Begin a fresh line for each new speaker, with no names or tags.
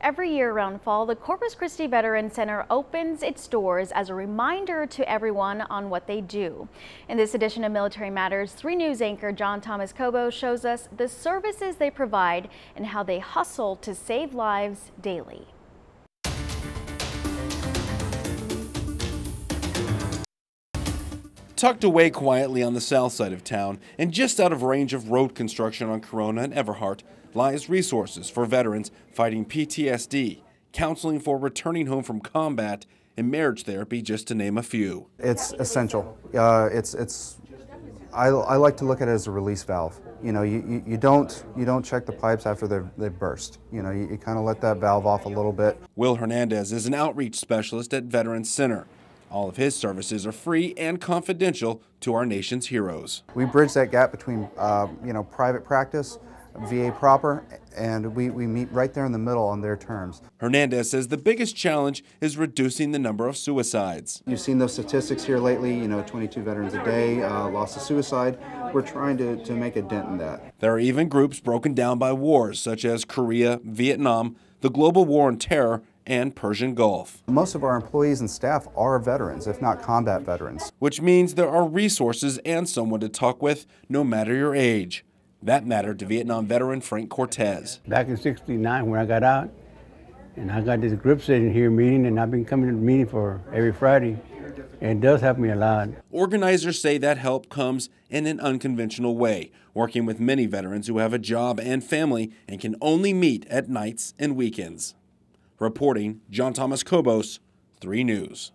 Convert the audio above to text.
Every year around fall, the Corpus Christi Veterans Center opens its doors as a reminder to everyone on what they do. In this edition of Military Matters, 3 News anchor John Thomas Cobo shows us the services they provide and how they hustle to save lives daily.
Tucked away quietly on the south side of town and just out of range of road construction on Corona and Everhart lies resources for veterans fighting PTSD, counseling for returning home from combat, and marriage therapy, just to name a few.
It's essential. I like to look at it as a release valve. You know, you don't check the pipes after they've burst. You know, you kind of let that valve off a little bit.
Will Hernandez is an outreach specialist at Veterans Center. All of his services are free and confidential to our nation's heroes.
We bridge that gap between private practice, VA proper, and we meet right there in the middle on their terms.
Hernandez says the biggest challenge is reducing the number of suicides.
You've seen those statistics here lately, 22 veterans a day lost to suicide. We're trying to make a dent in that.
There are even groups broken down by wars such as Korea, Vietnam, the global war on terror, and Persian Gulf.
Most of our employees and staff are veterans, if not combat veterans.
Which means there are resources and someone to talk with no matter your age. That mattered to Vietnam veteran Frank Cortez.
Back in '69 when I got out, and I got this grip sitting here meeting, and I've been coming to the meeting for every Friday, and it does help me a lot.
Organizers say that help comes in an unconventional way, working with many veterans who have a job and family and can only meet at nights and weekends. Reporting, John Thomas Cobos, 3 News.